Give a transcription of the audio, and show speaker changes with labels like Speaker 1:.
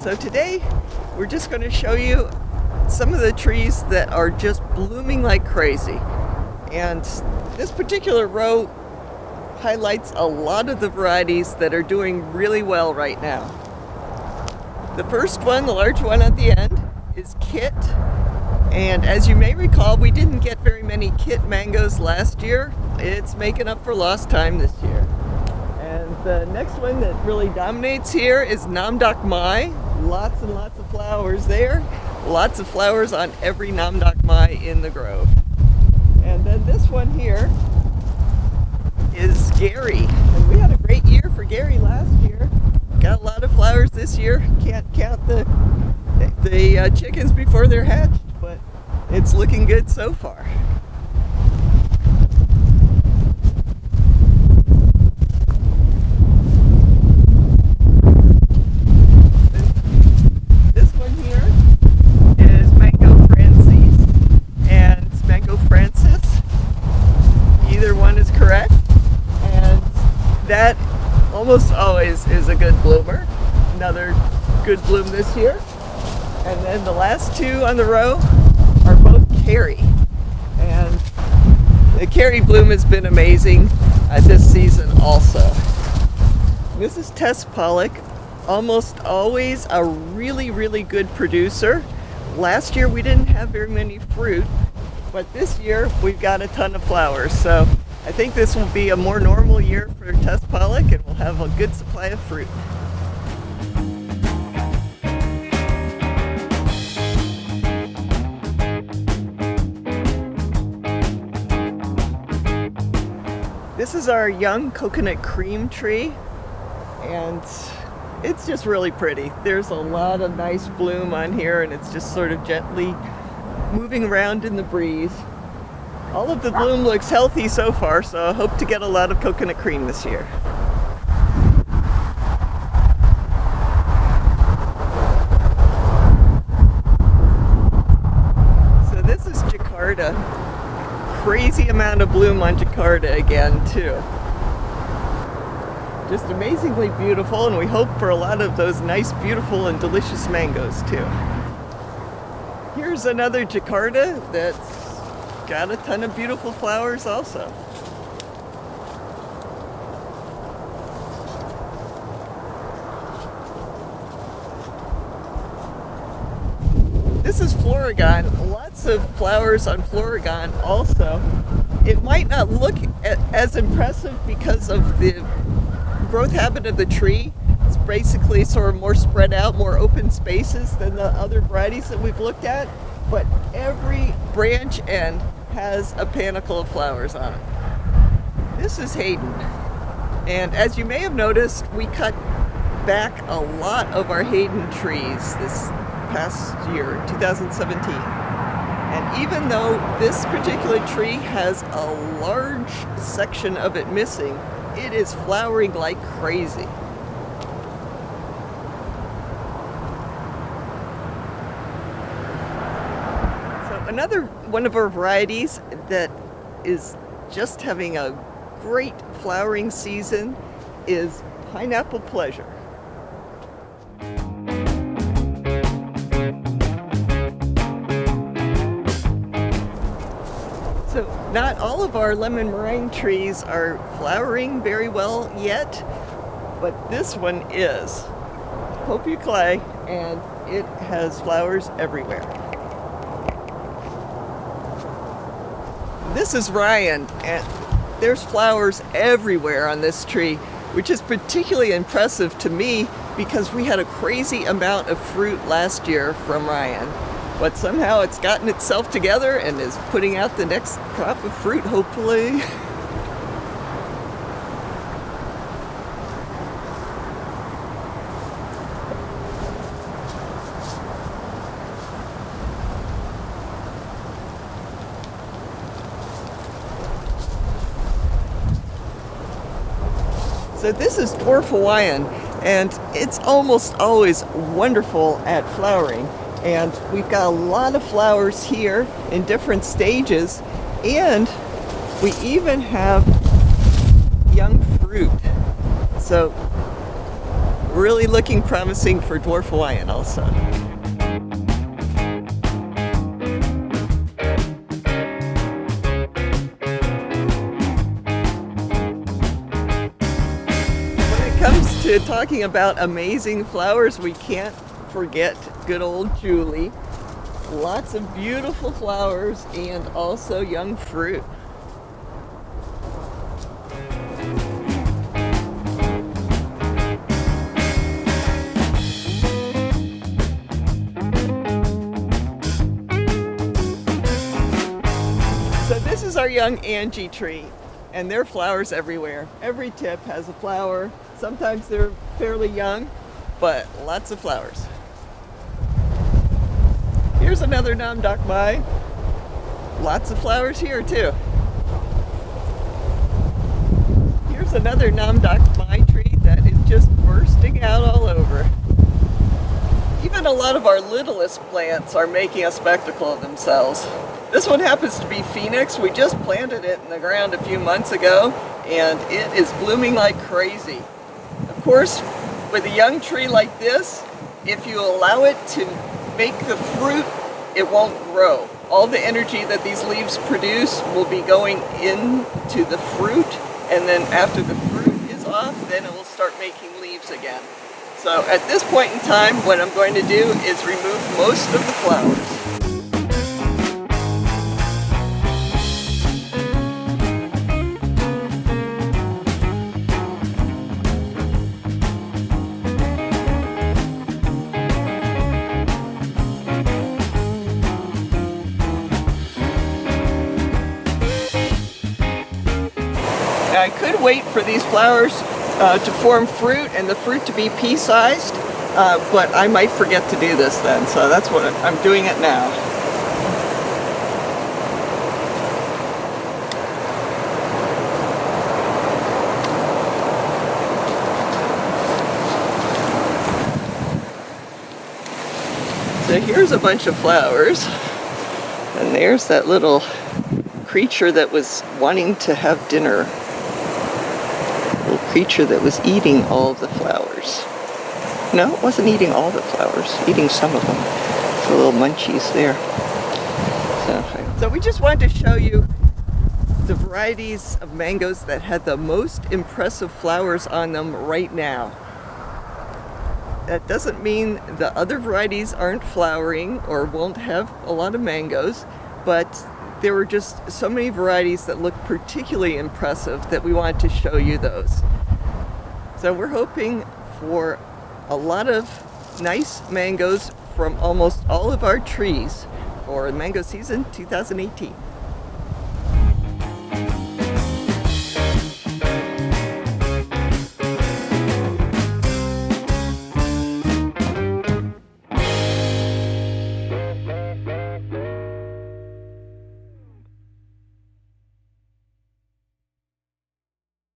Speaker 1: So today we're just going to show you some of the trees that are just blooming like crazy. And this particular row highlights a lot of the varieties that are doing really well right now. The first one, the large one at the end, is Kit. And as you may recall, we didn't get very many Kit mangoes last year. It's making up for lost time this year. And the next one that really dominates here is Namdok Mai. Lots and lots of flowers there. Lots of flowers on every Namdok Mai in the grove. And then this one here is Gary. And we had a great year for Gary last year. Got a lot of flowers this year. Can't count the chickens before they're hatched, but it's looking good so far. This one here is Mango Francis and Mango Francis. Either one is correct, and that almost always is a good bloomer. Another good bloom this year. And then the last two on the row are both Carrie. And the Carrie bloom has been amazing this season also. This is Tess Pollock, almost always a really good producer. Last year we didn't have very many fruit, but this year we've got a ton of flowers. So I think this will be a more normal year for Tess Pollock, and we'll have a good supply of fruit. This is our young coconut cream tree, and it's just really pretty. There's a lot of nice bloom on here, and it's just sort of gently moving around in the breeze. All of the bloom looks healthy so far, so I hope to get a lot of coconut cream this year. So this is Jakarta. Crazy amount of bloom on Jakarta again too. Just amazingly beautiful, and we hope for a lot of those nice, beautiful, and delicious mangoes too. Here's another Jakarta that's got a ton of beautiful flowers also. This is Florigon. Lots of flowers on Florigon also. It might not look as impressive because of the growth habit of the tree. It's basically sort of more spread out, more open spaces than the other varieties that we've looked at, but every branch end has a panicle of flowers on it. This is Hayden, and as you may have noticed, we cut back a lot of our Hayden trees this past year, 2017. And even though this particular tree has a large section of it missing, it is flowering like crazy. So another one of our varieties that is just having a great flowering season is Pineapple Pleasure. So not all of our lemon meringue trees are flowering very well yet, but this one is. Hope you clay, and it has flowers everywhere. This is Ryan, and there's flowers everywhere on this tree, which is particularly impressive to me because we had a crazy amount of fruit last year from Ryan. But somehow it's gotten itself together and is putting out the next crop of fruit, hopefully. So this is Dwarf Hawaiian, and it's almost always wonderful at flowering. And we've got a lot of flowers here in different stages, and we even have young fruit. So really looking promising for dwarf Hawaiian also. When it comes to talking about amazing flowers, we can't forget good old Julie. Lots of beautiful flowers and also young fruit. So this is our young Angie tree, and there are flowers everywhere. Every tip has a flower. Sometimes they're fairly young, but lots of flowers. Here's another Namdok Mai. Lots of flowers here too. Here's another Namdok Mai tree that is just bursting out all over. Even a lot of our littlest plants are making a spectacle of themselves. This one happens to be Phoenix. We just planted it in the ground a few months ago, and it is blooming like crazy. Of course, with a young tree like this, if you allow it to make the fruit, it won't grow. All the energy that these leaves produce will be going into the fruit, and then after the fruit is off, then it will start making leaves again. So at this point in time, what I'm going to do is remove most of the flowers. I could wait for these flowers to form fruit and the fruit to be pea-sized, but I might forget to do this then, so that's what I'm doing it now. So here's a bunch of flowers, and there's that little creature that was wanting to have dinner. Creature that was eating all of the flowers. No, it wasn't eating all the flowers, eating some of them. The little munchies there. So we just wanted to show you the varieties of mangoes that had the most impressive flowers on them right now. That doesn't mean the other varieties aren't flowering or won't have a lot of mangoes, but there were just so many varieties that looked particularly impressive that we wanted to show you those. So we're hoping for a lot of nice mangoes from almost all of our trees for mango season 2018.